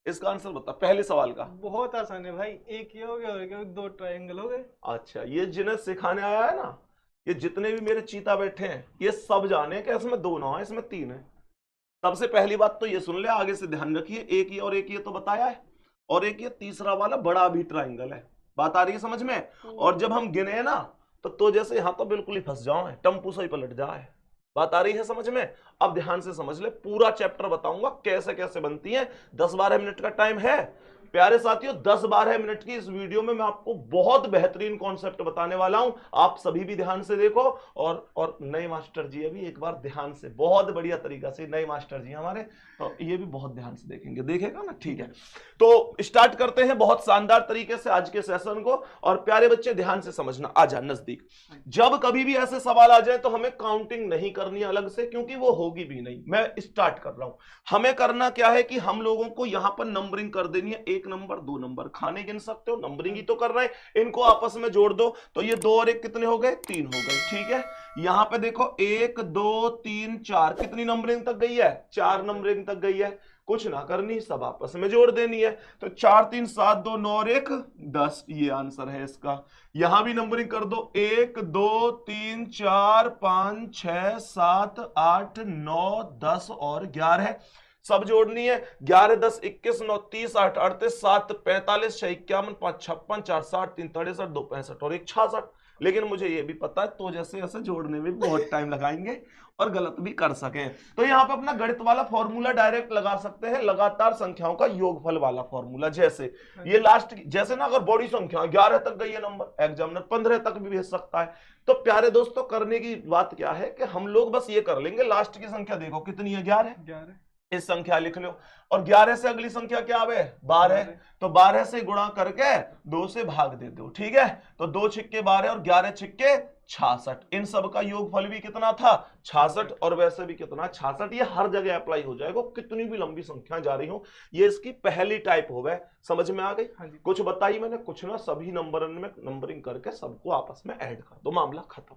इसका आंसर बता पहले सवाल का। बहुत आसान है भाई, एक ये हो गया और क्या, दो ट्रायंगल हो गए। अच्छा, ये जिन्हें सिखाने आया है ना, ये जितने भी मेरे चीता बैठे हैं ये सब जाने कि इसमें दो ना है, इसमें तीन है। सबसे पहली बात तो ये सुन ले, आगे से ध्यान रखिए, एक ये और एक ये तो बताया है, और एक ये तीसरा वाला बड़ा भी ट्राइंगल है। बात आ रही है समझ में? और जब हम गिने ना तो जैसे यहां तो बिल्कुल ही फंस जाओ, टम्पू से ही पलट जाए। बात आ रही है समझ में? अब ध्यान से समझ ले, पूरा चैप्टर बताऊंगा कैसे कैसे बनती है। 10-12 मिनट का टाइम है प्यारे साथियों। 10-12 मिनट की इस वीडियो में मैं आपको बहुत बेहतरीन कॉन्सेप्ट बताने वाला हूं, आप सभी भी ध्यान से देखो। और नए मास्टर जी अभी एक बार ध्यान से, बहुत बढ़िया तरीका से, नए मास्टर जी हमारे, तो ये भी बहुत ध्यान से देखेंगे, देखेगा ना, ठीक है। तो स्टार्ट करते हैं बहुत शानदार तरीके से आज के सेशन को। और प्यारे बच्चे ध्यान से समझना, आ जा नजदीक। जब कभी भी ऐसे सवाल आ जाए तो हमें काउंटिंग नहीं करनी अलग से, क्योंकि वो होगी भी नहीं। मैं स्टार्ट कर रहा हूं। हमें करना क्या है कि हम लोगों को यहां पर नंबरिंग कर देनी है, 1 नंबर 2 नंबर, खाने गिन सकते हो, नंबरिंग ही तो कर रहे हैं। इनको आपस में जोड़ दो तो ये 2 और 1 कितने हो गए? 3 हो गए, ठीक है। यहां पे देखो 1 2 3 4, कितनी नंबरिंग तक गई है? 4 नंबरिंग तक गई है। कुछ ना करनी, सब आपस में जोड़ देनी है। तो 4 3 7 2 9 और 1 10, ये आंसर है इसका। यहां भी नंबरिंग कर दो, 1 2 3 4 5 6 7 8 9 10 और 11, सब जोड़नी है। 11 10 21 9 30 8 38 7 45 6 51 5 56 4 60 3 63 2 65 और 1 66। लेकिन मुझे ये भी पता है तो जैसे ऐसे जोड़ने में बहुत टाइम लगाएंगे और गलत भी कर सकें, तो यहाँ पे अपना गणित वाला फॉर्मूला डायरेक्ट लगा सकते हैं, लगातार संख्याओं का योगफल वाला फॉर्मूला। जैसे ये लास्ट, जैसे ना अगर बड़ी संख्या 11 तक गई है नंबर, एग्जामिनर 15 तक भी भेज सकता है। तो प्यारे दोस्तों, करने की बात क्या है कि हम लोग बस ये कर लेंगे, लास्ट की संख्या देखो कितनी है? 11। इस संख्या लिख लो, और 11 से अगली संख्या क्या आवे? 12। तो 12 से गुणा करके 2 से भाग दे दो, ठीक है। तो 2 छिक्के 12 और 11 छिक्के 66। इन सब का योगफल भी कितना था? 66। और वैसे भी कितना? 66। ये हर जगह अप्लाई हो जाएगा, कितनी भी लंबी संख्या जा रही हो। ये इसकी पहली टाइप हो गए, समझ में आ गई? कुछ बताई मैंने, कुछ ना, सभी नंबर में नंबरिंग करके सबको आपस में ऐड कर दो, मामला खत्म।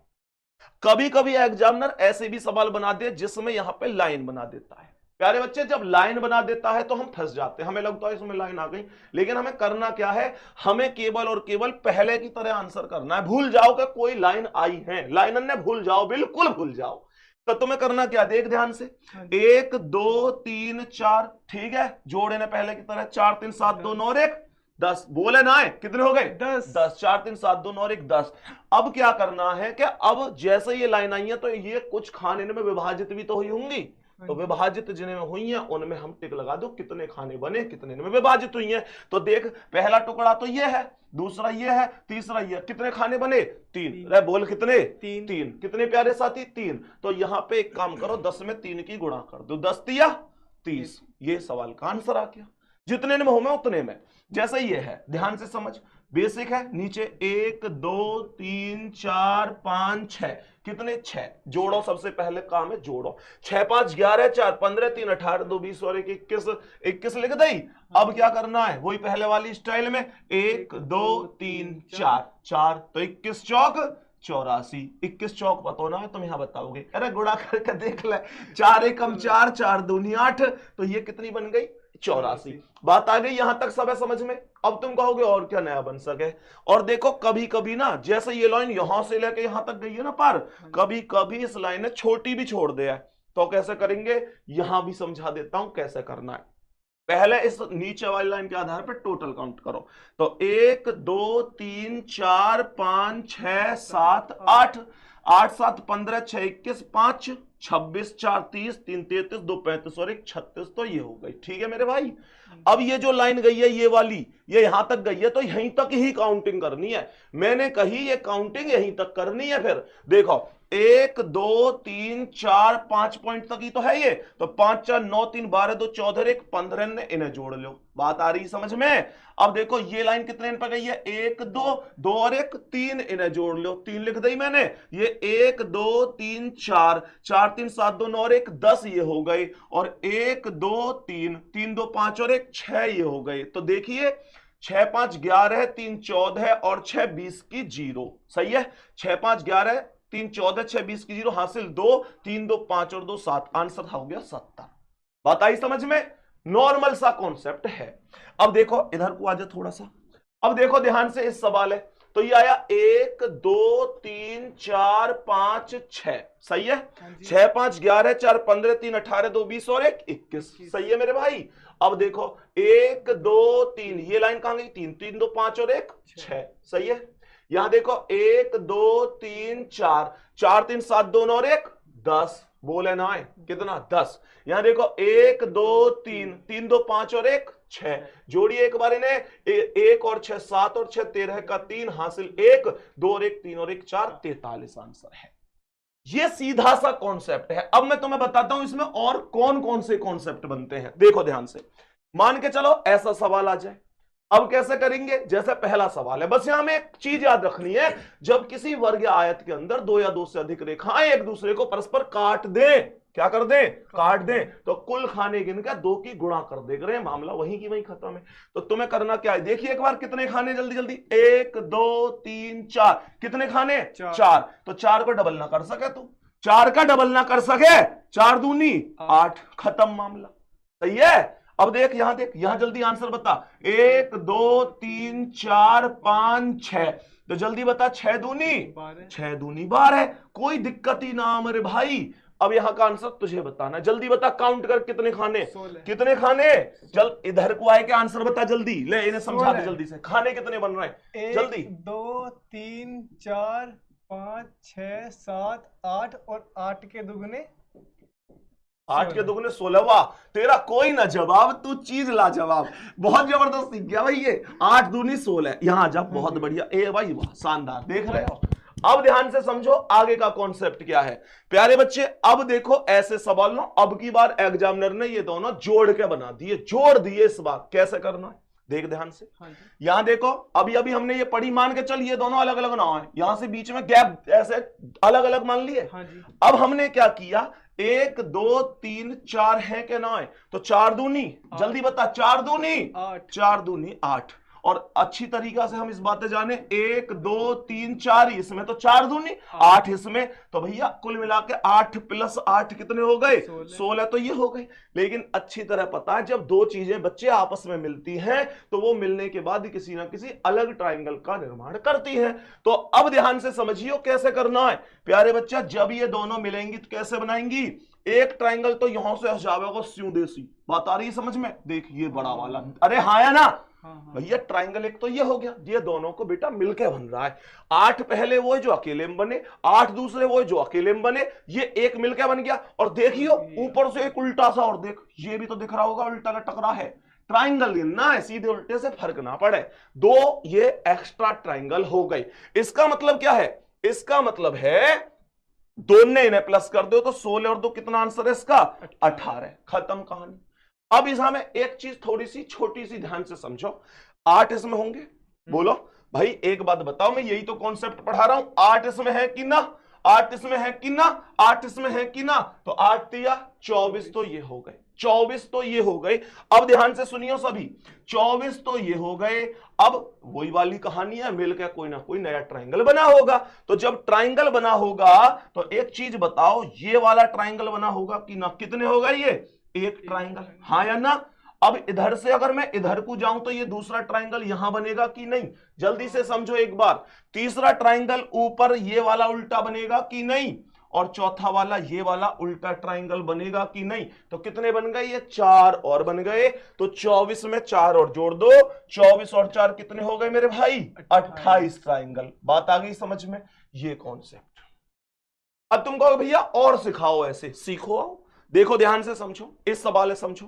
कभी कभी एग्जामिनर ऐसे भी सवाल बना दे जिसमें यहां पे लाइन बना देता है। प्यारे बच्चे, जब लाइन बना देता है तो हम फंस जाते हैं, हमें लगता है इसमें लाइन आ गई। लेकिन हमें करना क्या है? हमें केवल और केवल पहले की तरह आंसर करना है। भूल जाओ कि कोई लाइन आई है, लाइन ने भूल जाओ, बिल्कुल भूल जाओ। तो तुम्हें करना क्या? देख ध्यान से, 1 2 3 4, ठीक है, जोड़े ने पहले की तरह, 4 3 7 2 9 और 1 10। बोले ना है, कितने हो गए? 10। 4 3 7 2 9 और 1 10। अब क्या करना है कि अब जैसे ये लाइन आई है तो ये कुछ खाने में विभाजित भी तो हुई होंगी, तो विभाजित जिन्हें हुई हैं उनमें हम टिक लगा दो, कितने खाने बने, कितने में विभाजित हुई हैं। तो देख, पहला टुकड़ा तो ये है, दूसरा ये है, तीसरा ये, कितने खाने बने? 3। अरे बोल कितने? 3। कितने प्यारे साथी? 3। तो यहां पे एक काम करो, 10 में 3 की गुणा कर दो, 10 तिया 30। ये सवाल का आंसर आ गया, जितने में हो में उतने में। जैसे ये है, ध्यान से समझ, बेसिक है। नीचे 1 2 3 4 5 6, कितने? 6। जोड़ो, सबसे पहले काम है जोड़ो। 6 5 11 4 15 3 18 2 20 और 1 21, 21 लिख दई। अब क्या करना है? वही पहले वाली स्टाइल में, 1 2 3 4 4, तो 21 चौक 84। 21 चौक पता ना है तुम यहां बताओगे, अरे गुणा करके देख ले, 4 एकम 4 4 दूनी 8, तो ये कितनी बन गई? 84। बात आ गई यहां तक, सब है समझ में? अब तुम कहोगे और क्या नया बन सके। और देखो कभी कभी ना, जैसे ये लाइन यहां से लेके यहां तक गई है ना पार, कभी कभी इस लाइन ने छोटी भी छोड़ दिया है, तो कैसे करेंगे? यहां भी समझा देता हूं कैसे करना है। पहले इस नीचे वाली लाइन के आधार पर टोटल काउंट करो। तो 1 2 3 4 5 6 7 8, 8 7 15 6 21 5 26 4 30 3 33 2 35 और 1 36, तो ये हो गई, ठीक है मेरे भाई। अब ये जो लाइन गई है ये वाली, ये यहां तक गई है, तो यहीं तक ही काउंटिंग करनी है। मैंने कही ये काउंटिंग यहीं तक करनी है। फिर देखो 1 2 3 4 5 पॉइंट तक ही तो है ये, तो 5 4 9 3 12 2 14 1 15 ने, इन्हें जोड़ लो। बात आ रही समझ में? अब देखो ये लाइन कितने पर गई है? 1 2 2 और 1 3, इन्हें जोड़ लो, 3 लिख दी मैंने। ये 1 2 3 4 4 3 7 2 9 और 1 10, ये हो गई। और 1 2 3 3 2 5 और 1 6, ये हो गई। तो देखिए 6 5 11 3 14 और 6 20 की 0, सही है। 6 5 11 3 14 6 20 की 0, हासिल 2 3 2 5 और 2 7, आंसर हो गया 70। बात आई समझ में? नॉर्मल सा कॉन्सेप्ट है। अब देखो इधर को आ जाए थोड़ा सा, अब देखो ध्यान से इस सवाल है, तो ये आया 1 2 3 4 5 6, सही है। 6 5 11 4 15 3 18 2 20 और 1 21, सही है मेरे भाई। अब देखो 1 2 3, ये लाइन कहां गई, 3 3 2 5 और 1 6, सही है। यहां देखो 1 2 3 4 4 3 7 2 और 1 10, बोले ना है कितना 10। यहां देखो 1 2 3 3 2 5 और 1 6, जोड़िए एक बार इन्हें, 1 और 6 7 और 6 13 का 3 हासिल 1 2 और 1 3 और 1 4 43 आंसर है। ये सीधा सा कॉन्सेप्ट है। अब मैं तुम्हें बताता हूं इसमें और कौन कौन से कॉन्सेप्ट बनते हैं। देखो ध्यान से, मान के चलो ऐसा सवाल आ जाए, अब कैसे करेंगे, जैसे पहला सवाल है, बस यहां में एक चीज याद रखनी है, जब किसी वर्ग या आयत के अंदर 2 या 2 से अधिक रेखाएं एक दूसरे को परस्पर काट दें, क्या कर दें, काट दें, तो कुल खाने गिनकर 2 की गुणा कर देंगे, मामला वहीं की वहीं खत्म है। तो तुम्हें करना क्या है, देखिए एक बार कितने खाने, जल्दी जल्दी, 1 2 3 4, कितने खाने, 4, तो 4 को डबल ना कर सके तू, 4 का डबल ना कर सके, 4 दूनी 8, खत्म मामला, सही है। अब देख यहां जल्दी आंसर बता, 1 2 3 4 5 6, तो जल्दी बता, 6 दूनी 12, कोई दिक्कत ही ना मेरे भाई। अब यहां का आंसर तुझे बताना, जल्दी बता, काउंट कर कितने खाने, कितने खाने, चल इधर को आए के आंसर बता जल्दी, ले इन्हें समझा दे जल्दी से, खाने कितने बन रहे हैं जल्दी, 1 2 3 4 5 6 7 8 और 8 के दुगने 8 के दुगने 16, वाह तेरा कोई ना जवाब, तू चीज ला जवाब, बहुत जबरदस्त सीख गया भाई ये, 8 दूनी 16, यहां जा, बहुत बढ़िया, ए भाई वाह शानदार, देख रहे हो। अब ध्यान से समझो आगे का कॉन्सेप्ट क्या है प्यारे बच्चे। अब देखो ऐसे सवाल ना, अब की बार एग्जामिनर ने ये दोनों जोड़ के बना दिए, जोड़ दिए इस बार, कैसे करना है देख ध्यान से। यहां देखो अभी अभी हमने ये पढ़ी, मान के चल ये दोनों अलग अलग ना है, यहां से बीच में गैप ऐसे अलग अलग मान लिए। अब हमने क्या किया, 1 2 3 4 है क्या ना है, तो 4 दूनी, जल्दी बता, 4 दूनी 8, और अच्छी तरीका से हम इस बातें जाने, 1 2 3 4 इसमें, तो 4 दूनी 8 इसमें, तो भैया कुल मिला के 8 + 8 कितने हो गए, 16, तो ये हो गए। लेकिन अच्छी तरह पता है जब दो चीजें बच्चे आपस में मिलती हैं तो वो मिलने के बाद किसी ना किसी अलग ट्राइंगल का निर्माण करती हैं। तो अब ध्यान से समझियो कैसे करना है प्यारे बच्चा, जब ये दोनों मिलेंगी तो कैसे बनाएंगी, एक ट्राइंगल तो यहां से जाएगा स्यू देसी, बात आ रही है समझ में, देख ये बड़ा वाला, अरे हाँ या ना भैया, ट्राइंगल एक तो ये हो गया, ये दोनों को बेटा मिलके बन रहा है। 8 पहले वो है जो अकेले में बने, 8 दूसरे वो है जो अकेले में बने, ये एक मिलके बन गया। और देखियो ऊपर से एक उल्टा सा, और देख ये भी तो दिख रहा होगा उल्टा लटक रहा है, ट्राइंगल गिनना है, सीधे उल्टे से फर्क ना पड़े, 2 ये एक्स्ट्रा ट्राइंगल हो गई। इसका मतलब क्या है, इसका मतलब है दोनों इन्हें प्लस कर दो तो 16 और 2 कितना आंसर है इसका, 18, खत्म कहानी। अब इसमें एक चीज थोड़ी सी छोटी सी ध्यान से समझो, 8 इसमें होंगे, बोलो भाई एक बात बताओ, मैं यही तो कॉन्सेप्ट पढ़ा रहा हूं, 8 इसमें है कि ना, 8 इसमें है कि ना, 8 इसमें है कि ना, तो 8 तिया 24, तो ये हो गए 24, तो ये हो गए। अब ध्यान से सुनियो सभी, 24 तो ये हो गए। अब वही वाली कहानी है, मिलकर कोई ना कोई नया ट्राइंगल बना होगा। तो जब ट्राइंगल बना होगा तो एक चीज बताओ, ये वाला ट्राइंगल बना होगा कि ना, कितने होगा ये, एक ट्राइंगल, हाँ या ना। अब इधर से अगर मैं इधर को जाऊं तो ये दूसरा ट्राइंगल यहां बनेगा कि नहीं, जल्दी से समझो एक बार। तीसरा ट्राइंगल ऊपर ये वाला उल्टा बनेगा कि नहीं, और चौथा वाला ये वाला उल्टा ट्राइंगल बनेगा कि नहीं। तो कितने बन गए, ये 4 और बन गए। तो 24 में 4 और जोड़ दो, 24 और 4 कितने हो गए मेरे भाई, 28 ट्राइंगल। बात आ गई समझ में, ये कॉन्सेप्ट। अब तुम कहो भैया और सिखाओ, ऐसे सीखो आओ, देखो ध्यान से समझो, इस सवाल से समझो।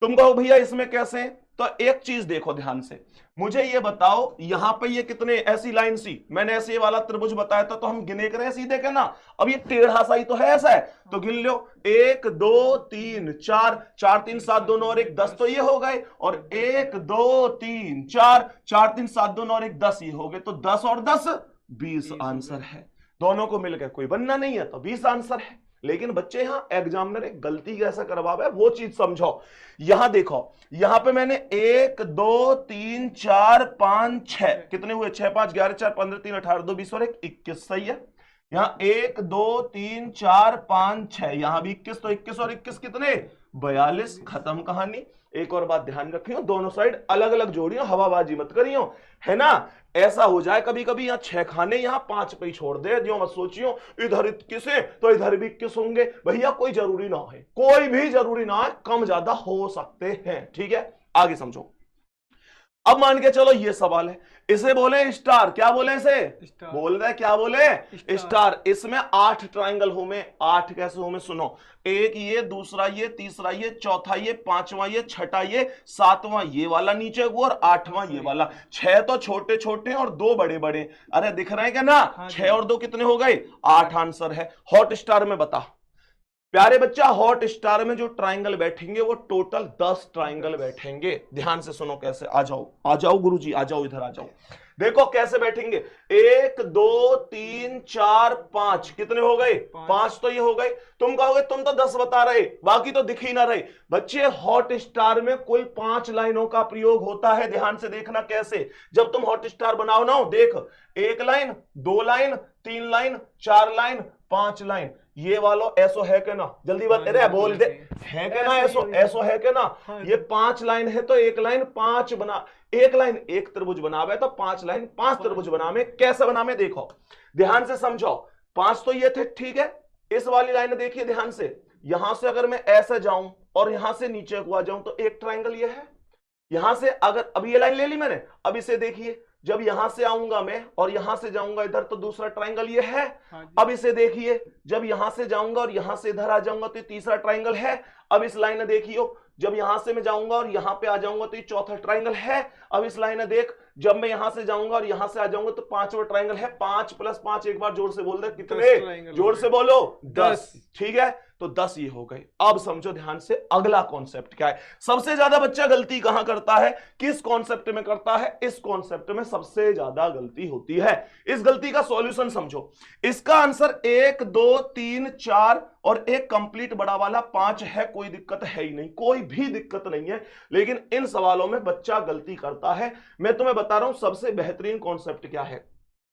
तुम कहो भैया इसमें कैसे, तो एक चीज देखो ध्यान से, मुझे ये बताओ यहां पे ये कितने, ऐसी लाइन सी, मैंने ऐसे वाला त्रिभुज बताया था तो हम गिने करें सीधे के ना। अब ये टेढ़ा सा ही तो है, ऐसा है तो गिन लो, 1 2 3 4, 4 3 7 2 9 और 1 10, तो ये हो गए। और 1 2 3 4, 4 3 7 2 9 और 1 10, ये हो गए। तो 10 और 10 20 आंसर है। दोनों को मिलकर कोई बनना नहीं है तो 20 आंसर है। लेकिन बच्चे यहां एग्जामिनर एक गलती कैसा करवावे वो चीज समझो। यहां देखो, यहां पे मैंने 1 2 3 4 5 6, कितने हुए, 6 5 11 4 15 3 18 2 20 और 1 21, सही है। यहां 1 2 3 4 5 6, यहां भी 21, तो 21 और 21 कितने 42 खत्म कहानी। एक और बात ध्यान रखियो, दोनों साइड अलग अलग जोड़ियो, हवाबाजी मत करियो, है ना। ऐसा हो जाए कभी कभी यहाँ 6 खाने यहाँ 5 पे ही छोड़ दे, जो मत सोचियो इधर 21 है तो इधर भी 21 होंगे, भैया कोई जरूरी ना है, कोई भी जरूरी ना है, कम ज्यादा हो सकते हैं, ठीक है। आगे समझो। अब मान के चलो ये सवाल है, इसे बोले स्टार, क्या बोले इसे, बोल रहे क्या बोले, स्टार। इसमें 8 ट्राइंगल हो में, 8 कैसे हो में सुनो, एक ये, दूसरा ये, तीसरा ये, चौथा ये, पांचवां ये, छठा ये, सातवां ये वाला नीचे को और 8वां ये वाला। 6 तो छोटे छोटे और 2 बड़े बड़े, अरे दिख रहे हैं क्या ना, 6 और 2 कितने हो गए, 8 आंसर है। हॉट स्टार में बता प्यारे बच्चा, हॉट स्टार में जो ट्राइंगल बैठेंगे वो टोटल 10 ट्राइंगल बैठेंगे। ध्यान से सुनो कैसे, आ जाओ गुरुजी, आ जाओ इधर आ जाओ। देखो कैसे बैठेंगे, 1 2 3 4 5, कितने हो गए, 5 तो ये हो गए। तुम कहोगे तुम तो 10 बता रहे, बाकी तो दिख ही ना रहे। बच्चे हॉट स्टार में कुल 5 लाइनों का प्रयोग होता है। ध्यान से देखना कैसे, जब तुम हॉट स्टार बनाओ ना, देख 1 line, 2 line, 3 line, 4 line, 5 line, ये वालो ऐसो है क्या ना, जल्दी बात अरे बोल दे, है क्या ना, ऐसो है क्या ना। ये 5 लाइन है तो 1 लाइन 5 बना, 1 लाइन 1 त्रिभुज बनावे तो 5 लाइन 5 त्रिभुज बनावे। कैसे बनावे देखो, ध्यान से समझो। 5 तो ये थे, ठीक है। इस वाली लाइन देखिए ध्यान से, यहां से अगर मैं ऐसे जाऊं और यहां से नीचे को आ जाऊं तो एक ट्राइंगल ये है। यहां से अगर अब ये लाइन ले ली मैंने, अब इसे देखिए, जब यहां से आऊंगा मैं और यहां से जाऊंगा इधर तो दूसरा ट्राइंगल ये है। अब इसे देखिए, जब यहां से जाऊंगा और यहां से इधर आ जाऊंगा तो तीसरा ट्राइंगल है। अब इस लाइन देखियो, जब यहां से मैं जाऊंगा और यहां पे आ जाऊंगा तो ये चौथा ट्राइंगल है। अब इस लाइन देख, जब मैं यहां से जाऊंगा और यहां से आ जाऊंगा तो 5वां ट्राइंगल है। 5 + 5, एक बार जोर से बोल दे, कितने, जोर से बोलो, 10, ठीक है। तो 10 ये हो गए। अब समझो ध्यान से अगला कॉन्सेप्ट क्या है। सबसे ज्यादा बच्चा गलती कहां करता है, किस कॉन्सेप्ट में करता है, इस कॉन्सेप्ट में सबसे ज्यादा गलती होती है। इस गलती का सॉल्यूशन समझो। इसका आंसर 1 2 3 4 और एक कंप्लीट बड़ा वाला 5 है, कोई दिक्कत है ही नहीं, कोई भी दिक्कत नहीं है। लेकिन इन सवालों में बच्चा गलती करता है। मैं तुम्हें बता रहा हूं सबसे बेहतरीन कॉन्सेप्ट क्या है,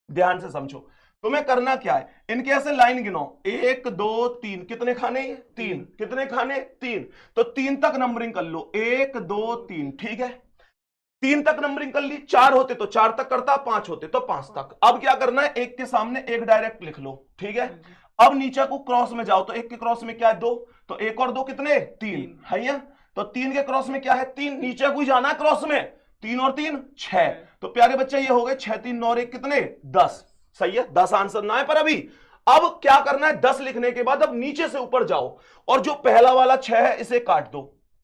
ध्यान से समझो। तुम्हें करना क्या है, इनके ऐसे लाइन गिनो, 1 2 3, कितने खाने, 3, कितने खाने, 3, तो 3 तक नंबरिंग कर लो, 1 2 3, ठीक है। 3 तक नंबरिंग कर ली, 4 होते तो 4 तक करता, 5 होते तो 5 तक। अब क्या करना है, एक के सामने एक डायरेक्ट लिख लो, ठीक है। अब नीचे को क्रॉस में जाओ तो एक के क्रॉस में क्या है, 2, तो 1 और 2 कितने, 3 है ये। तो 3 के क्रॉस में क्या है, 3, नीचे को ही जाना है क्रॉस में, 3 और 3 6। तो प्यारे बच्चे ये हो गए 6 3 9 और 1 कितने, 10, सही है। 10 आंसर ना है पर अभी। अब क्या करना है, 10 लिखने के बाद अब नीचे से ऊपर जाओ और जो पहला वाला 6 है इसे काट दो,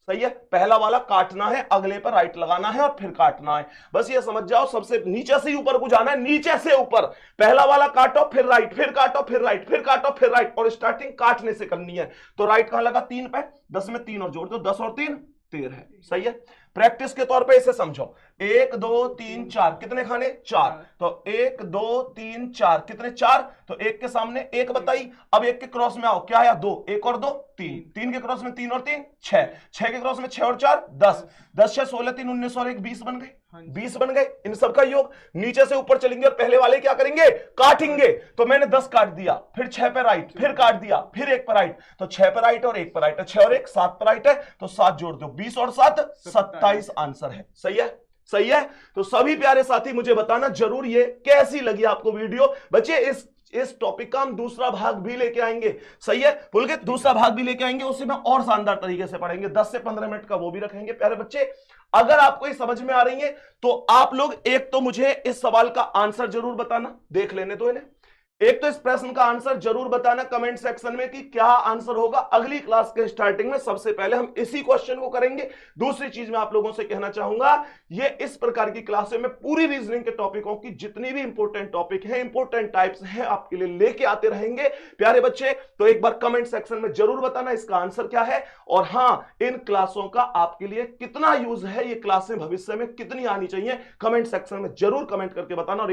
सही है। पहला वाला काटना है, अगले पर राइट लगाना है और फिर काटना है, बस ये समझ जाओ। सबसे नीचे से ऊपर को जाना है, नीचे से ऊपर पहला वाला काटो, फिर राइट, फिर काटो, फिर राइट, फिर काटो, फिर राइट, और स्टार्टिंग काटने से करनी है। तो राइट कहां लगा, 3 पे, 10 में 3 और जोड़ दो, 10 और 3 13 है, सही है। प्रैक्टिस के तौर पे इसे समझो, 1 2 3 4, कितने खाने, 4, तो 1 2 3 4, कितने, 4, तो 1 के सामने 1 बताई। अब 1 के क्रॉस में आओ, क्या है, 2, 1 और 2 3, 3 के क्रॉस में 3 और 3 6, 6 के क्रॉस में 6 और 4 10, 10 6 16 3 19 और 1 20 बन गए, 20 बन गए। इन सबका योग नीचे से ऊपर चलेंगे और पहले वाले क्या करेंगे, काटेंगे। तो मैंने 10 काट दिया, फिर 6 पे राइट, फिर काट दिया, फिर 1 पे राइट, तो 6 पे राइट और 1 पे राइट, 6 और 1 7 पे राइट है, तो 7 जोड़ दो, 20 और 7 27 आंसर है, सही है, सही है। तो सभी प्यारे साथी मुझे बताना जरूर ये कैसी लगी आपको वीडियो। बच्चे इस टॉपिक का हम दूसरा भाग भी लेके आएंगे, सही है, भूल गए, दूसरा भाग भी लेके आएंगे, उसे में और शानदार तरीके से पढ़ेंगे, 10 से 15 मिनट का वो भी रखेंगे। प्यारे बच्चे अगर आपको ये समझ में आ रही है तो आप लोग एक तो मुझे इस सवाल का आंसर जरूर बताना, देख लेने दो इन्हें। एक तो इस प्रश्न का आंसर जरूर बताना कमेंट सेक्शन में कि क्या आंसर होगा। अगली क्लास के स्टार्टिंग में सबसे पहले हम इसी क्वेश्चन को करेंगे। दूसरी चीज मैं आप लोगों से कहना चाहूंगा, ये इस प्रकार की क्लासें में पूरी रीजनिंग के टॉपिकों की जितनी भी इंपॉर्टेंट टॉपिक हैं, इंपॉर्टेंट टाइप्स हैं, आपके लिए लेके आते रहेंगे प्यारे बच्चे। तो एक बार कमेंट सेक्शन में जरूर बताना इसका आंसर क्या है, और हां, इन क्लासों का आपके लिए कितना यूज है, ये क्लासें भविष्य में कितनी आनी चाहिए, कमेंट सेक्शन में जरूर कमेंट करके बताना। और